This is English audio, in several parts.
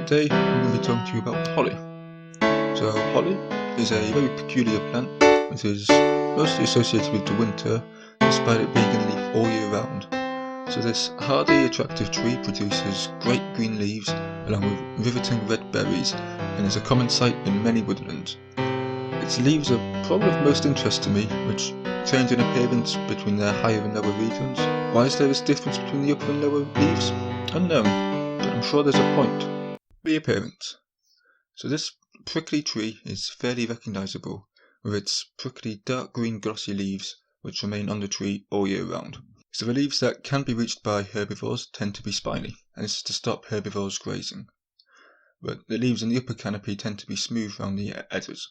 Today I'm going to be talking to you about holly. So holly is a very peculiar plant which is mostly associated with the winter despite it being in leaf all year round. So this hardy, attractive tree produces great green leaves along with riveting red berries and is a common sight in many woodlands. Its leaves are probably of most interest to me, which change in appearance between their higher and lower regions. Why is there this difference between the upper and lower leaves? Unknown, but I'm sure there's a point. The appearance. So this prickly tree is fairly recognisable, with its prickly dark green glossy leaves which remain on the tree all year round. So the leaves that can be reached by herbivores tend to be spiny, and this is to stop herbivores grazing. But the leaves in the upper canopy tend to be smooth round the edges.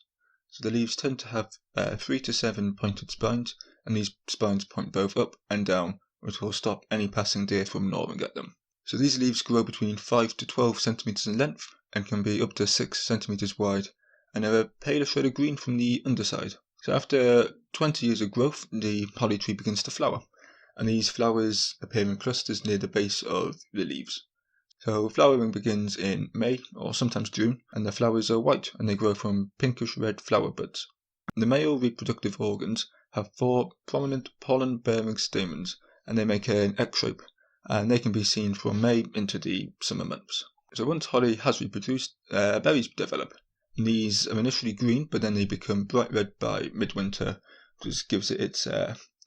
So the leaves tend to have 3 to 7 pointed spines, and these spines point both up and down, which will stop any passing deer from gnawing at them. So these leaves grow between 5 to 12 centimeters in length and can be up to 6 centimeters wide, and are a paler shade of green from the underside. So after 20 years of growth, the holly tree begins to flower, and these flowers appear in clusters near the base of the leaves. So flowering begins in May or sometimes June, and the flowers are white and they grow from pinkish red flower buds. The male reproductive organs have 4 prominent pollen-bearing stamens, and they make an X shape, and they can be seen from May into the summer months. So once holly has reproduced, berries develop. These are initially green, but then they become bright red by midwinter, which gives it its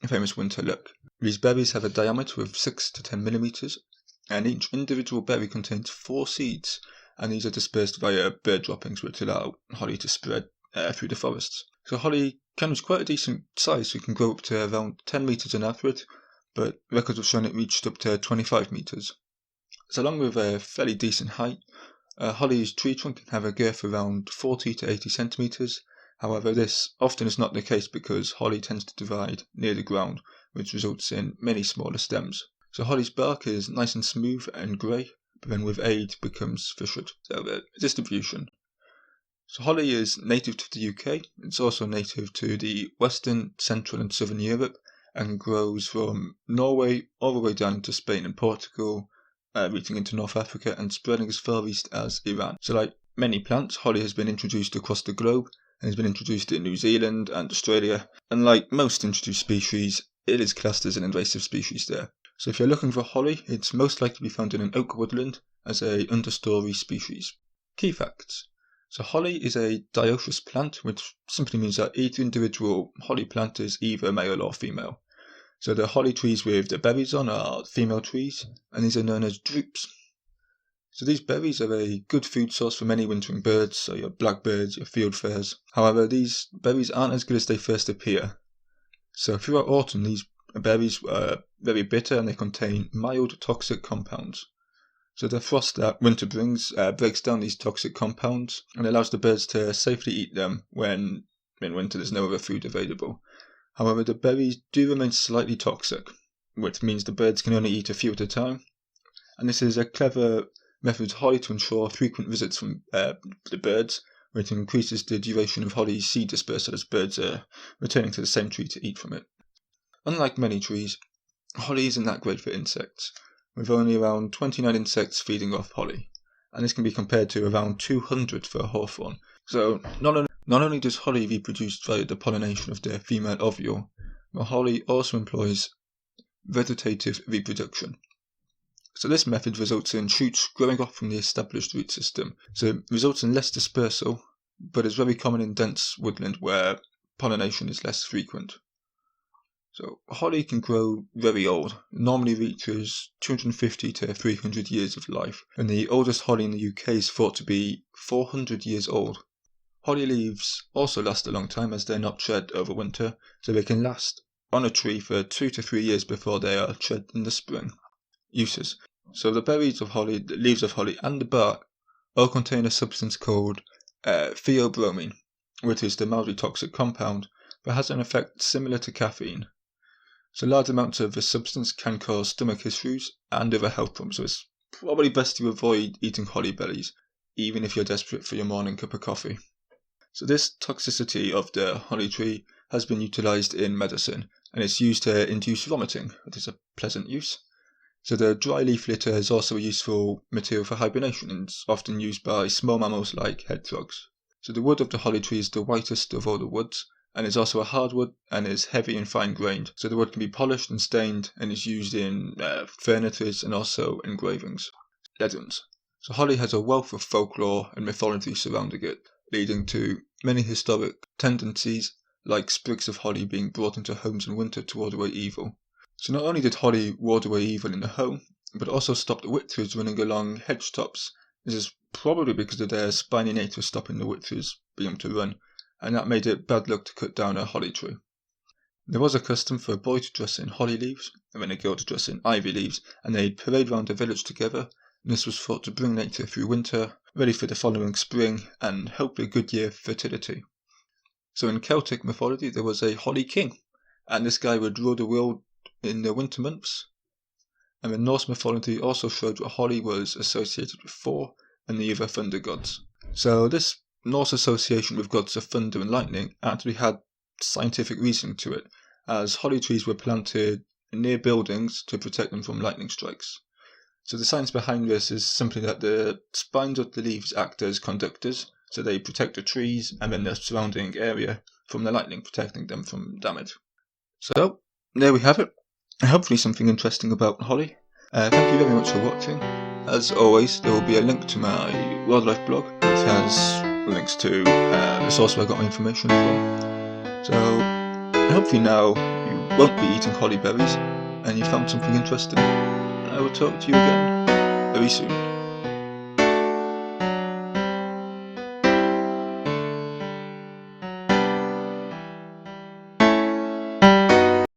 famous winter look. These berries have a diameter of 6 to 10 millimeters, and each individual berry contains 4 seeds, and these are dispersed via bird droppings, which allow holly to spread through the forests. So holly can reach quite a decent size, so it can grow up to around 10 meters on average, but records have shown it reached up to 25 meters. So along with a fairly decent height, holly's tree trunk can have a girth around 40 to 80 centimeters. However, this often is not the case because holly tends to divide near the ground, which results in many smaller stems. So holly's bark is nice and smooth and grey, but then with age becomes fissured. So distribution. So holly is native to the UK. It's also native to the Western, Central and Southern Europe, and grows from Norway all the way down into Spain and Portugal, reaching into North Africa and spreading as far east as Iran. So like many plants, holly has been introduced across the globe and has been introduced in New Zealand and Australia, and like most introduced species, it is classed as an invasive species there. So if you're looking for holly, it's most likely to be found in an oak woodland as a understory species. Key facts. So holly is a dioecious plant, which simply means that each individual holly plant is either male or female. So the holly trees with the berries on are female trees, and these are known as drupes. So these berries are a good food source for many wintering birds, so your blackbirds, your fieldfares. However, these berries aren't as good as they first appear. So throughout autumn, these berries are very bitter and they contain mild toxic compounds. So the frost that winter brings breaks down these toxic compounds and allows the birds to safely eat them when in winter there's no other food available. However, the berries do remain slightly toxic, which means the birds can only eat a few at a time. And this is a clever method for holly to ensure frequent visits from the birds, which increases the duration of holly's seed dispersal as birds are returning to the same tree to eat from it. Unlike many trees, holly isn't that great for insects, with only around 29 insects feeding off holly, and this can be compared to around 200 for a hawthorn. So not only does holly reproduce via the pollination of the female ovule, but holly also employs vegetative reproduction. So this method results in shoots growing off from the established root system, so it results in less dispersal, but is very common in dense woodland where pollination is less frequent. So holly can grow very old, normally reaches 250 to 300 years of life, and the oldest holly in the UK is thought to be 400 years old. Holly leaves also last a long time as they're not shed over winter, so they can last on a tree for 2 to 3 years before they are shed in the spring. Uses. So the berries of holly, the leaves of holly and the bark all contain a substance called theobromine, which is the mildly toxic compound, but has an effect similar to caffeine. So large amounts of this substance can cause stomach issues and other health problems, so it's probably best to avoid eating holly berries, even if you're desperate for your morning cup of coffee. So this toxicity of the holly tree has been utilised in medicine, and it's used to induce vomiting, which is a pleasant use. So the dry leaf litter is also a useful material for hibernation and is often used by small mammals like hedgehogs. So the wood of the holly tree is the whitest of all the woods, and is also a hardwood and is heavy and fine-grained. So the wood can be polished and stained and is used in furnitures and also engravings. Legends. So holly has a wealth of folklore and mythology surrounding it, leading to many historic tendencies like sprigs of holly being brought into homes in winter to ward away evil. So not only did holly ward away evil in the home, but also stopped the witches running along hedge tops. This is probably because of their spiny nature stopping the witches being able to run, and that made it bad luck to cut down a holly tree. There was a custom for a boy to dress in holly leaves, and then a girl to dress in ivy leaves, and they'd parade round the village together, and this was thought to bring nature through winter, ready for the following spring, and help a good year of fertility. So in Celtic mythology there was a holly king, and this guy would rule the world in the winter months. And the Norse mythology also showed that holly was associated with Thor and the other thunder gods. So this Norse association with gods of thunder and lightning actually had scientific reasoning to it, as holly trees were planted near buildings to protect them from lightning strikes. So the science behind this is simply that the spines of the leaves act as conductors, so they protect the trees and then the surrounding area from the lightning, protecting them from damage. So there we have it. Hopefully something interesting about holly. Thank you very much for watching. As always, there will be a link to my wildlife blog, which has links to the source where I got my information from. So hopefully now you won't be eating holly berries and you found something interesting. I will talk to you again very soon.